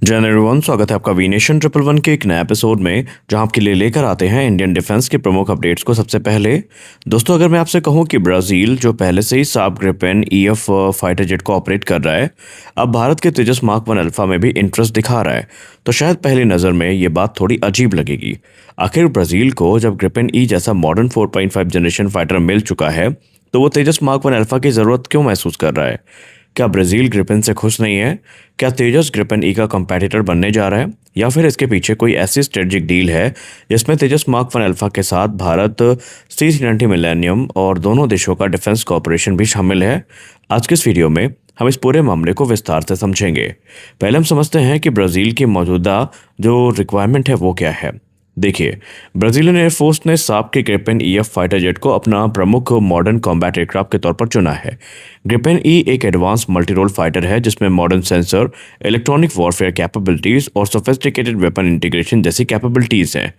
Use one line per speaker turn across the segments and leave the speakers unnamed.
जय एवरीवन, स्वागत है आपका वी नेशन 111 के एक नए एपिसोड में, जहां आपके लिए लेकर आते हैं इंडियन डिफेंस के प्रमुख अपडेट्स को। सबसे पहले दोस्तों, अगर मैं आपसे कहूं कि ब्राज़ील जो पहले से ही साब ग्रिपेन ईएफ फाइटर जेट को ऑपरेट कर रहा है, अब भारत के तेजस मार्क 1 अल्फा में भी इंटरेस्ट दिखा रहा है, तो शायद पहली नज़र में ये बात थोड़ी अजीब लगेगी। आखिर ब्राज़ील को जब ग्रिपेन ई जैसा मॉडर्न 4.5 जनरेशन फाइटर मिल चुका है, तो वो तेजस मार्क 1 अल्फा की ज़रूरत क्यों महसूस कर रहा है? क्या ब्राज़ील ग्रिपेन से खुश नहीं है? क्या तेजस ग्रिपेन ई का कंपैटिटर बनने जा रहा है, या फिर इसके पीछे कोई ऐसी स्ट्रेटेजिक डील है जिसमें तेजस मार्क 1 अल्फा के साथ भारत C-390 मिलेनियम और दोनों देशों का डिफेंस कॉपरेशन भी शामिल है? आज के इस वीडियो में हम इस पूरे मामले को विस्तार से समझेंगे। पहले हम समझते हैं कि ब्राज़ील की मौजूदा जो रिक्वायरमेंट है वो क्या है। देखिए, ब्राज़ीलियन एयरफोर्स ने साब के ग्रिपेन ईएफ फाइटर जेट को अपना प्रमुख मॉडर्न कॉम्बैट एयरक्राफ्ट के तौर पर चुना है। ग्रिपेन ई एक एडवांस मल्टी रोल फाइटर है जिसमें modern sensor, electronic warfare capabilities और सोफिस्टिकेटेड वेपन इंटीग्रेशन जैसी कैपेबिलिटीज हैं।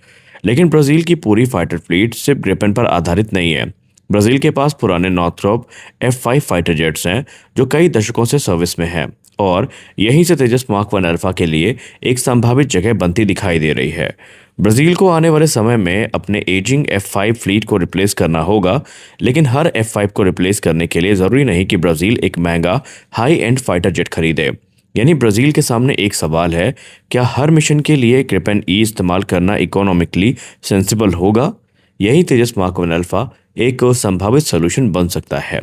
लेकिन ब्राज़ील की पूरी फाइटर फ्लीट सिर्फ ग्रिपेन पर आधारित नहीं है। ब्राज़ील के पास पुराने नॉर्थरोप F5 फाइटर जेट्स हैं जो कई दशकों से सर्विस में हैं, और यहीं से तेजस मार्क 1 अल्फा के लिए एक संभावित जगह बनती दिखाई दे रही है। ब्राज़ील को आने वाले समय में अपने एजिंग F5 फ्लीट को रिप्लेस करना होगा, लेकिन हर F5 को रिप्लेस करने के लिए ज़रूरी नहीं कि ब्राज़ील एक महंगा हाई एंड फाइटर जेट खरीदे। यानी ब्राज़ील के सामने एक सवाल है, क्या हर मिशन के लिए ग्रिपेन ई इस्तेमाल करना इकोनॉमिकली सेंसिबल होगा? यही तेजस मार्क 1 अल्फा एक संभावित सोल्यूशन बन सकता है।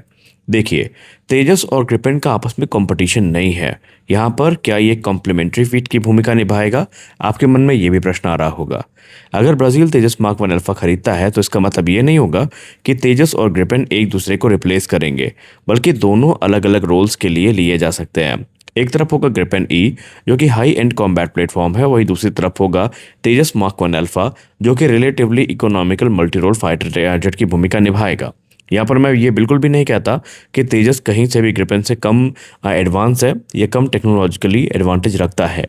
देखिए, तेजस और ग्रिपेन का आपस में कंपटीशन नहीं है। यहाँ पर क्या ये कॉम्प्लीमेंट्री फीट की भूमिका निभाएगा? आपके मन में ये भी प्रश्न आ रहा होगा। अगर ब्राज़ील तेजस मार्क 1 अल्फा खरीदता है तो इसका मतलब ये नहीं होगा कि तेजस और ग्रिपेन एक दूसरे को रिप्लेस करेंगे, बल्कि दोनों अलग अलग रोल्स के लिए लिए जा सकते हैं। एक तरफ होगा ग्रिपेन ई जो कि हाई एंड कॉम्बैट प्लेटफॉर्म है, वही दूसरी तरफ होगा तेजस मार्क 1 अल्फा जो कि relatively economical multi role fighter jet की भूमिका निभाएगा। यहाँ पर मैं ये बिल्कुल भी नहीं कहता कि तेजस कहीं से भी ग्रिपेन से कम एडवांस है या कम टेक्नोलॉजिकली एडवांटेज रखता है।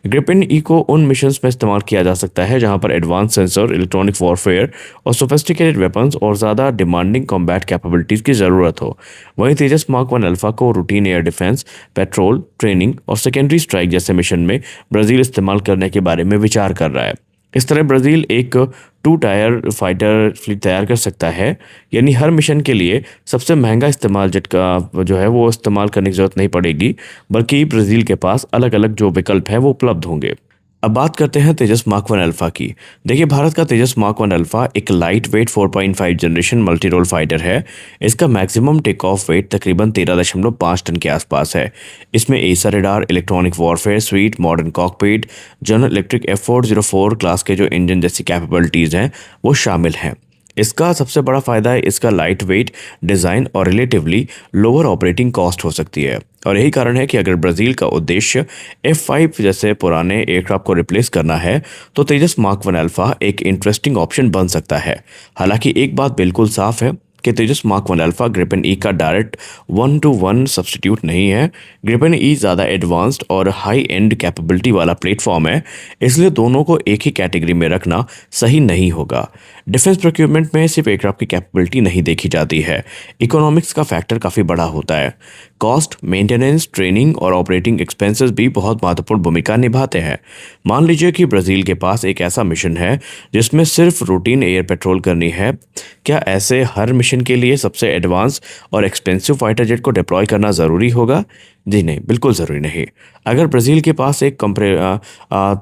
ग्रिपेन ई को उन मिशंस में इस्तेमाल किया जा सकता है जहाँ पर एडवांस सेंसर, इलेक्ट्रॉनिक वॉरफेयर और सोफिस्टिकेटेड वेपन्स और ज़्यादा डिमांडिंग कॉम्बैट कैपेबिलिटीज़ की ज़रूरत हो। वहीं तेजस मार्क 1 अल्फा को routine air defence, petrol, training और सेकेंडरी स्ट्राइक जैसे मिशन में ब्राज़ील इस्तेमाल करने के बारे में विचार कर रहा है। इस तरह ब्राज़ील एक 2 टायर फाइटर फ्लीट तैयार कर सकता है, यानी हर मिशन के लिए सबसे महंगा इस्तेमाल जेट का जो है वो इस्तेमाल करने की ज़रूरत नहीं पड़ेगी, बल्कि ब्राज़ील के पास अलग अलग जो विकल्प हैं वो उपलब्ध होंगे। अब बात करते हैं तेजस मार्क 1 अल्फा की। देखिए, भारत का तेजस मार्क 1 अल्फा एक light weight 4.5 generation multi role fighter है। इसका मैक्सिमम टेक ऑफ वेट तकरीबन 13.5 टन के आसपास है। इसमें Acer radar, electronic warfare sweet, modern cockpit, general electric F404 class के जो इंजन जैसी कैपेबिलिटीज़ हैं वो शामिल हैं। इसका सबसे बड़ा फ़ायदा है इसका लाइट वेट डिज़ाइन और रिलेटिवली लोअर ऑपरेटिंग कॉस्ट हो सकती है, और यही कारण है कि अगर ब्राज़ील का उद्देश्य F5 जैसे पुराने एयरक्राफ्ट को रिप्लेस करना है तो तेजस मार्क 1 अल्फा एक इंटरेस्टिंग ऑप्शन बन सकता है। हालांकि एक बात बिल्कुल साफ है कि तेजस मार्क 1 अल्फा ग्रिपेन ई का डायरेक्ट 1-to-1 सब्स्टिट्यूट नहीं है। ग्रिपेन ई ज़्यादा एडवांस्ड और हाई एंड कैपेबिलिटी वाला प्लेटफॉर्म है, इसलिए दोनों को एक ही कैटेगरी में रखना सही नहीं होगा। डिफेंस प्रोक्योरमेंट में सिर्फ एयरक्राफ्ट की कैपेबिलिटी नहीं देखी जाती है, इकोनॉमिक्स का फैक्टर काफ़ी बड़ा होता है। कॉस्ट, मेंटेनेंस, ट्रेनिंग और ऑपरेटिंग एक्सपेंसेस भी बहुत महत्वपूर्ण भूमिका निभाते हैं। मान लीजिए कि ब्राज़ील के पास एक ऐसा मिशन है जिसमें सिर्फ रूटीन एयर पेट्रोल करनी है। क्या ऐसे हर मिशन के लिए सबसे एडवांस और एक्सपेंसिव फाइटर जेट को डिप्लॉय करना ज़रूरी होगा? जी नहीं, बिल्कुल ज़रूरी नहीं। अगर ब्राज़ील के पास एक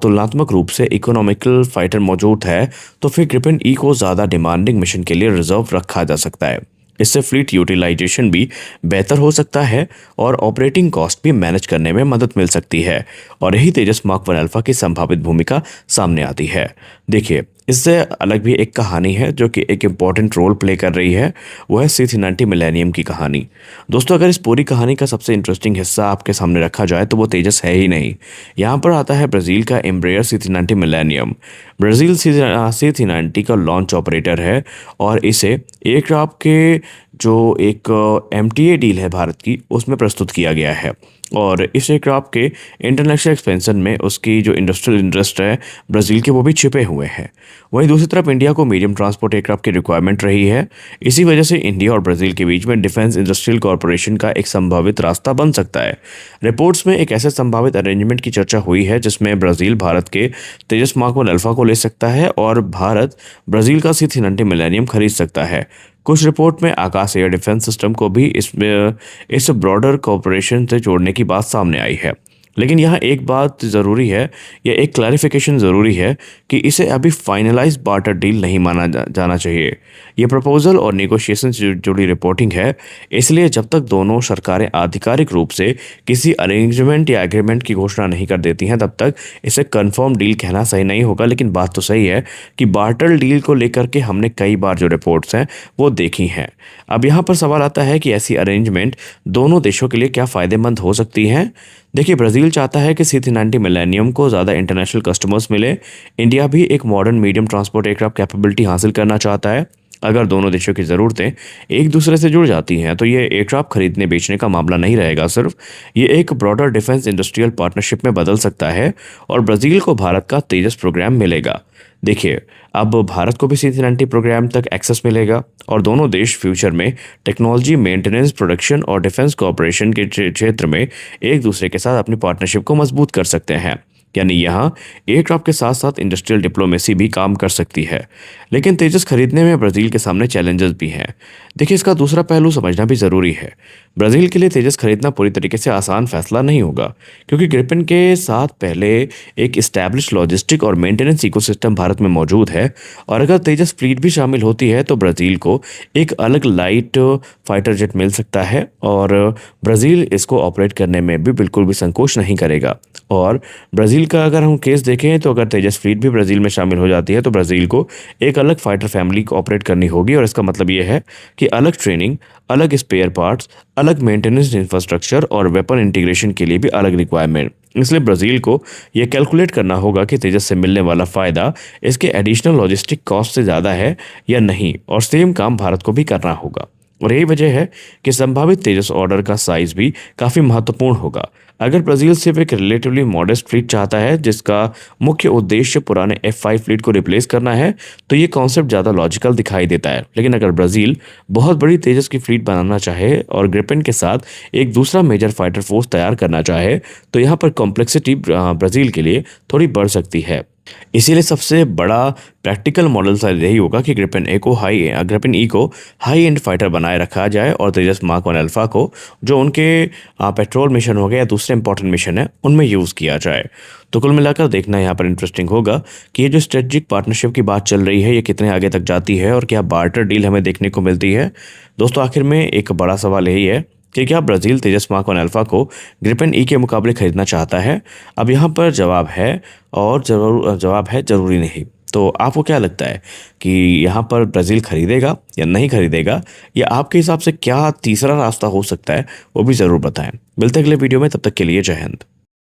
तुलनात्मक रूप से इकोनॉमिकल फाइटर मौजूद है तो फिर ग्रिपेन ई को ज़्यादा डिमांडिंग मिशन के लिए रिजर्व रखा जा सकता है। इससे फ्लीट यूटिलाइजेशन भी बेहतर हो सकता है और ऑपरेटिंग कॉस्ट भी मैनेज करने में मदद मिल सकती है, और यही तेजस मार्क 1 अल्फा की संभावित भूमिका सामने आती है। देखिए, इससे अलग भी एक कहानी है जो कि एक इम्पॉर्टेंट रोल प्ले कर रही है, वो है C-390 मिलेनियम की कहानी। दोस्तों, अगर इस पूरी कहानी का सबसे इंटरेस्टिंग हिस्सा आपके सामने रखा जाए तो वो तेजस है ही नहीं। यहाँ पर आता है ब्राज़ील का Embraer C-390 millennium. Brazil C-390 का लॉन्च ऑपरेटर है, और इसे एयरक्राफ्ट के जो एक MTA डील है भारत की, उसमें प्रस्तुत किया गया है। और इस एयरक्राफ्ट के इंटरनेशनल एक्सपेंशन में उसकी जो इंडस्ट्रियल इंटरेस्ट है ब्राज़ील के, वो भी छिपे हुए हैं। वहीं दूसरी तरफ इंडिया को मीडियम ट्रांसपोर्ट एयरक्राफ्ट की रिक्वायरमेंट रही है। इसी वजह से इंडिया और ब्राज़ील के बीच में डिफेंस इंडस्ट्रियल कॉरपोरेशन का एक संभावित रास्ता बन सकता है। रिपोर्ट्स में एक ऐसे संभावित अरेंजमेंट की चर्चा हुई है जिसमें ब्राज़ील भारत के तेजस मार्क 1 अल्फा को ले सकता है और भारत ब्राज़ील का C-390 मिलेनियम खरीद सकता है। कुछ रिपोर्ट में आकाश एयर डिफेंस सिस्टम को भी इसमें इस ब्रॉडर कॉरपोरेशन से जोड़ने की बात सामने आई है। लेकिन यहाँ एक बात ज़रूरी है, या एक क्लैरिफिकेशन ज़रूरी है कि इसे अभी फाइनलाइज बार्टर डील नहीं माना जाना चाहिए। ये प्रपोजल और नेगोशिएशन से जुड़ी रिपोर्टिंग है, इसलिए जब तक दोनों सरकारें आधिकारिक रूप से किसी अरेंजमेंट या एग्रीमेंट की घोषणा नहीं कर देती हैं तब तक इसे कंफर्म डील कहना सही नहीं होगा। लेकिन बात तो सही है कि बार्टर डील को लेकर के हमने कई बार जो रिपोर्ट्स हैं वो देखी हैं। अब यहाँ पर सवाल आता है कि ऐसी अरेंजमेंट दोनों देशों के लिए क्या फ़ायदेमंद हो सकती हैं। देखिए, ब्राज़ील चाहता है कि C-390 मिलेनियम को ज़्यादा इंटरनेशनल कस्टमर्स मिले। इंडिया भी एक modern medium transport aircraft capability हासिल करना चाहता है। अगर दोनों देशों की ज़रूरतें एक दूसरे से जुड़ जाती हैं तो ये एयरक्राफ्ट खरीदने बेचने का मामला नहीं रहेगा सिर्फ, ये एक ब्रॉडर डिफेंस इंडस्ट्रियल पार्टनरशिप में बदल सकता है और ब्राज़ील को भारत का तेजस प्रोग्राम मिलेगा। देखिए, अब भारत को भी C-390 प्रोग्राम तक एक्सेस मिलेगा और दोनों देश फ्यूचर में टेक्नोलॉजी, मेंटेनेंस, प्रोडक्शन और डिफेंस कोऑपरेशन के क्षेत्र में एक दूसरे के साथ अपनी पार्टनरशिप को मजबूत कर सकते हैं। यानी यहाँ एयरक्राफ्ट के साथ साथ इंडस्ट्रियल डिप्लोमेसी भी काम कर सकती है। लेकिन तेजस खरीदने में ब्राज़ील के सामने चैलेंजेस भी हैं। देखिए, इसका दूसरा पहलू समझना भी ज़रूरी है। ब्राज़ील के लिए तेजस खरीदना पूरी तरीके से आसान फैसला नहीं होगा, क्योंकि ग्रिपेन के साथ पहले एक इस्टेब्लिश लॉजिस्टिक और मेंटेनेंस इकोसिस्टम भारत में मौजूद है। और अगर तेजस फ्लीट भी शामिल होती है तो ब्राज़ील को एक अलग लाइट फाइटर जेट मिल सकता है और ब्राज़ील इसको ऑपरेट करने में भी बिल्कुल भी संकोच नहीं करेगा। और ब्राज़ील का अगर हम केस देखें तो अगर तेजस फ्लीट भी ब्राज़ील में शामिल हो जाती है तो ब्राज़ील को एक अलग फाइटर फैमिली को ऑपरेट करनी होगी। और इसका मतलब ये है कि अलग ट्रेनिंग, अलग स्पेयर पार्ट्स, अलग मेंटेनेंस इंफ्रास्ट्रक्चर और वेपन इंटीग्रेशन के लिए भी अलग रिक्वायरमेंट। इसलिए ब्राज़ील को यह कैलकुलेट करना होगा कि तेजस से मिलने वाला फ़ायदा इसके एडिशनल लॉजिस्टिक कॉस्ट से ज़्यादा है या नहीं, और सेम काम भारत को भी करना होगा। और यही वजह है कि संभावित तेजस ऑर्डर का साइज भी काफ़ी महत्वपूर्ण होगा। अगर ब्राज़ील सिर्फ एक रिलेटिवली मॉडेस्ट फ्लीट चाहता है जिसका मुख्य उद्देश्य पुराने F5 फ्लीट को रिप्लेस करना है तो ये कॉन्सेप्ट ज़्यादा लॉजिकल दिखाई देता है। लेकिन अगर ब्राज़ील बहुत बड़ी तेजस की फ्लीट बनाना चाहे और ग्रिपेन के साथ एक दूसरा मेजर फाइटर फोर्स तैयार करना चाहे तो यहाँ पर कॉम्प्लेक्सिटी ब्राज़ील के लिए थोड़ी बढ़ सकती है। इसीलिए सबसे बड़ा प्रैक्टिकल मॉडल शायद यही होगा कि ग्रिपेन ई को हाई एंड फाइटर बनाए रखा जाए और तेजस मार्क 1 अल्फा को जो उनके पेट्रोल मिशन हो गए या दूसरे इंपॉर्टेंट मिशन है उनमें यूज़ किया जाए। तो कुल मिलाकर देखना यहाँ पर इंटरेस्टिंग होगा कि ये जो स्ट्रेटजिक पार्टनरशिप की बात चल रही है ये कितने आगे तक जाती है और क्या बार्टर डील हमें देखने को मिलती है। दोस्तों, आखिर में एक बड़ा सवाल यही है कि क्या ब्राज़ील तेजस मार्क 1 अल्फा को ग्रिपेन ई के मुकाबले खरीदना चाहता है। अब यहाँ पर जवाब है और जवाब है ज़रूरी नहीं। तो आपको क्या लगता है कि यहाँ पर ब्राज़ील खरीदेगा या नहीं खरीदेगा, या आपके हिसाब से क्या तीसरा रास्ता हो सकता है, वो भी ज़रूर बताएं। मिलते हैं अगले वीडियो में, तब तक के लिए जय हिंद।